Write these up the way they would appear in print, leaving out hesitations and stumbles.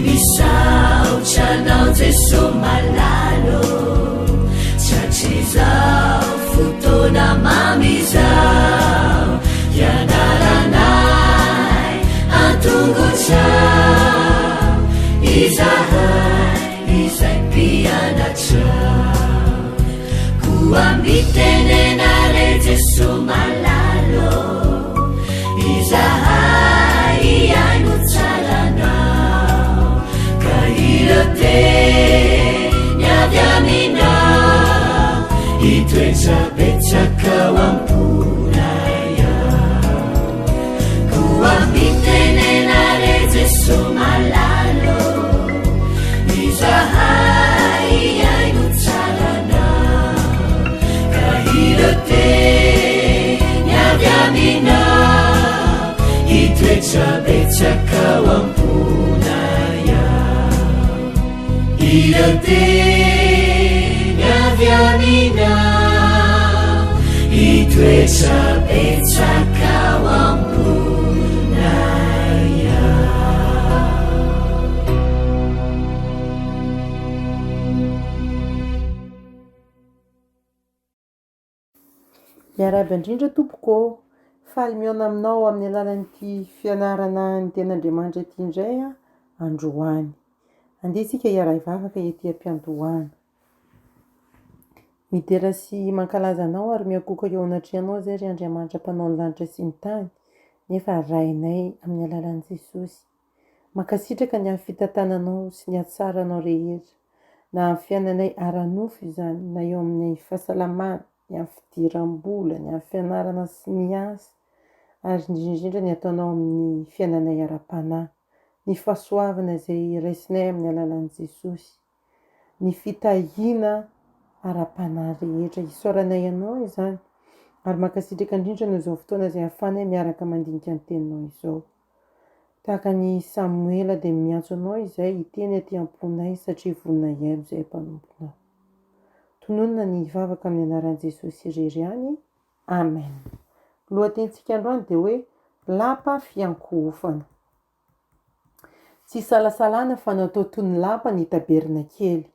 misaotranao jeso malalo tratrizao fotona mamizao ianaranay antongotrao izahay izay mpianatrao koa mitenenare jeso malalo izahay iaino tsaranao ka iroteny avy aminao itoetrabetsakao amponaya koa mitenenare jeso malalo izahay iaino tsaranao ka iroteny avy aminao itoetrabetsakao amponaya iroteny avy aminao itoetrabetsakao amponaya. miaraba indrindra tompoko faly miona aminao amin'ny alalan'ity fianarana ny ten'Andriamanitra ity indray androany andesika iara ivavaka ety am-piandohana midera sy mankalaza anao ary miakoka eo anatrehanao zay ry Andriamanitra mpanao ny lanitra sy ny tany nefa rainay amin'ny alalan'i Jesosy mankasitraka ny amin'ny fitantananao sy ny hatsaranao rehetra na amin'ny fiainanay ara-nofo izany na eo amin'ny fahasalamana ny amin'ny fidiram-bola ny amin'ny fianarana sy ny asa ary indrindra ny ataonao amin'ny fiainanay ara-panahy ny fahasoavana izay raisinay amin'ny alalan'i Jesosy ny fitahiana ara-panahy rehetra isaoranay ianao izany ary mankasitraka indrindra no izao fotoana izay hafanay miaraka mandinika ny teninao izao tahaka ny Samuela dia miantso anao izay hiteny aty amponay satria vononay elo izay mpanomponao tononona ny vavaka amin'ny anaran'i Jesosy irery any amen. Lohatenintsika androany dia hoe lapa fiankofana tsy salasalana fa natao toy ny lapa ny tabernakely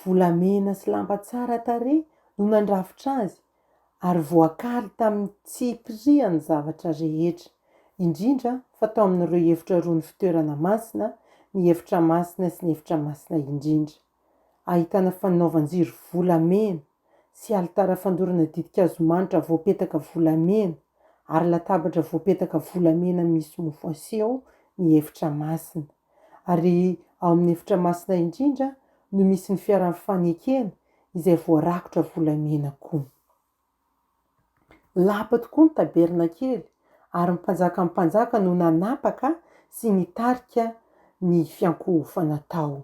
volamena sy lamba tsara tarehy no nandrafitra azy ary voakaly tamin'ny tsipiriha ny zavatra rehetra indrindra fa tao amin'ireo hefitra roa ny fitoerana masina ny hefitra masina sy ny hefitra masina indrindra ahitana fanaovanjiro volamena sy alitara fandorana didika azomanitra voapetaka volamena ary latabatra voapetaka volamena misy mofo aseho ny hefitra masina ary ao amin'ny hefitra masina indrindra no misy ny fiaran'ny fanekena izay voarakotra volamena koa lapa tokoa ny tabernakely ary ny mpanjaka no nanapaka sy nitarika ny fiankohofana tao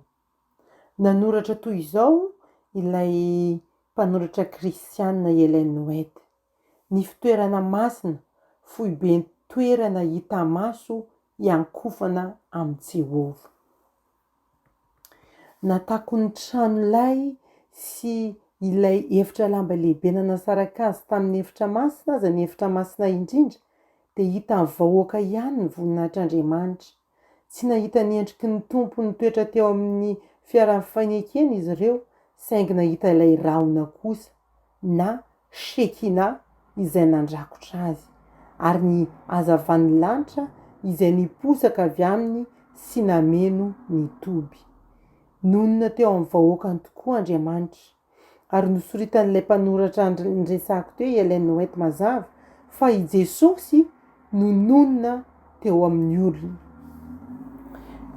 nanoratra toy izao ilay mpanoratra kristianina Ellen White ny fitoerana masina fohy be ny toerana hita maso iankofana amin'ny Jehovah natako ny tranolay sy ilay efitra lamba lehibe nanasaraka azy tamin'ny efitra masina aza ny efitra masina indrindra dia hita ny vahoaka ihany ny voninahitr'Andriamanitra tsy nahita ny endriky ny tompo ny toetra teo amin'ny fiaran'ny fanekena izy ireo saingy nahita ilay rahona kosa na Shekina izay nandrakotra azy ary ny hazavan'ny lanitra izay niposaka avy aminy sy nameno ny toby nonina teo amin'ny vahoakany tokoa Andriamanitra ary nosoritan'ilay mpanoratra nresahako teo Ellen White mazava fa i Jesosy no nonina teo amin'ny olona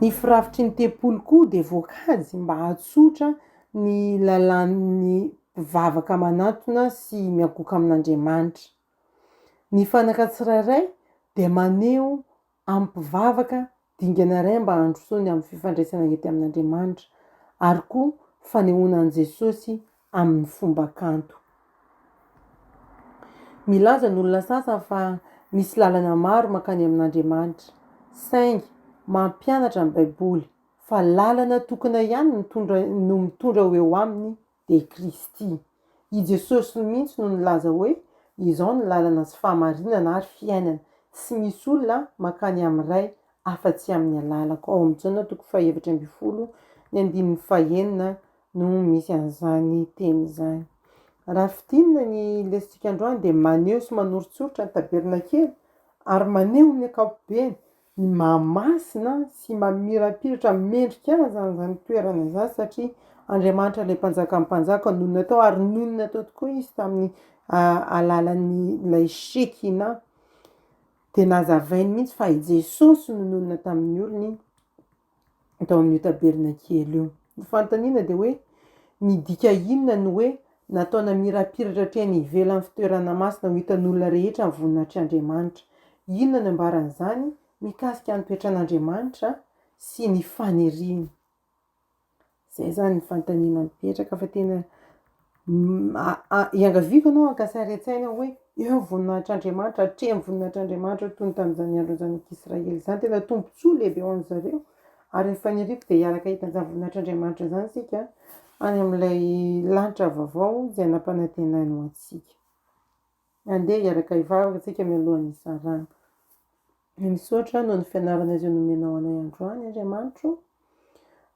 ny firafitry ny tempolo koa dia voakajy mba hatsotra ny lalan'ny mpivavaka manatona sy miakoka amin'Andriamanitra ny fanaka tsirairay dia maneho amin'ny mpivavaka dingana iray mba handrosoany amin'ny fifandraisana ety amin'Andriamanitra ary koa fanehoanan'i Jesosy amin'ny fomba kanto milaza ny olona sasany fa misy lalana maro mankany amin'Andriamanitra saingy mampianatra amin'ny baiboly fa lalana tokana ihany no mitondra ho eo aminy dia Kristy i Jesosy mihitsy no nilaza hoe izao ny lalana sy fahamarinana ary fiainana sy misy olona mankany amin'ny ray afa-tsy amin'ny alalako ao amin'izao toko 7 ny 5 no misy an'izany teny izany. Raha fitinina ny lesitsika androany dia maneho sy manoritsoritra ny tabernakely ary maneho ny ankapobeny ny mahamasina sy mamirapiratra mendrika azy zany toerana zany satria Andriamanitra ilay mpanjaka amin'ny mpanjaka nonina tao ary nonina tao tokoa izy tamin'ny alalan'ny ilay Shekina dia nazavainy mihitsy fa i Jesosy no nonina tamin'ny olony tao amin'io tabernakely io. Ny fanontaniana dia hoe midika inona ny hoe nataona mirapiratra hatreny ivelan'ny fitoerana masina ho hitan'olona rehetra ny voninatr'Andriamanitra. Inona ny ambaran'izany mikasika ny toetran'Andriamanitra sy ny faniriany. Zay zany ny fanontaniana mipetraka fa tena iangaviako anao ankasary an-tsaina hoe eo voninahitr'Andriamanitra hatreny voninahitr'Andriamanitra toy ny tamin'izany andro zanak'Israely izany tena tombontsoa lehibe ho an'zareo ary ny faniriako dia hiaraka hitan'izany voninahitr'Andriamanitra zany sika any amin'ilay lanitra vaovao izay nampanantenany ho antsika. Andeha hiaraka hivavaka antsika mialohan'ny hisarana. Misaotra noho ny fianarana izay nomenao anay androany Andriamanitra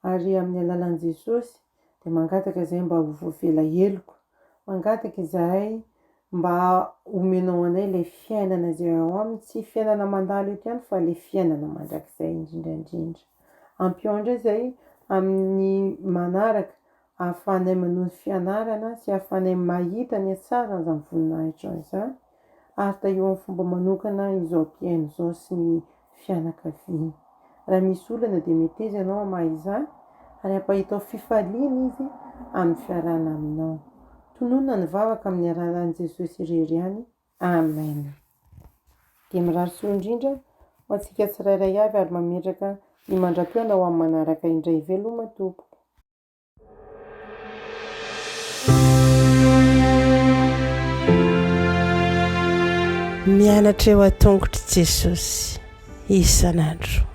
ary amin'ny alalan'i Jesosy dia mangataka izay mba ho voafela heloko, mangataka izahay mba omenao anay ilay fiainana izay ao aminy, tsy fiainana mandalo eto ihany fa ilay fiainana mandrakizay indrindrandrindra. Ampiandra izay amin'ny manaraka ahafahanay manohy fianarana sy ahafahanay mahita ny hatsaran'izany voninahitra izany ary teo amin'ny fomba manokana izao mpiaino izao sy ny fianakaviana. Raha misy olana dia meteza ianao amaha izany ary ampahitao fifaliana izy amin'ny fiarahana aminao. Tononona ny vavaka amin'ny alalan'i Jesosy irery ihany. Amen. Dia mirary soa indrindra ho antsika tsirairay avy ary mametraka ny mandram-piona ho amin'ny manaraka indray veloma tompoko. Mianatra eo an-tongotry Jesosy isan'andro.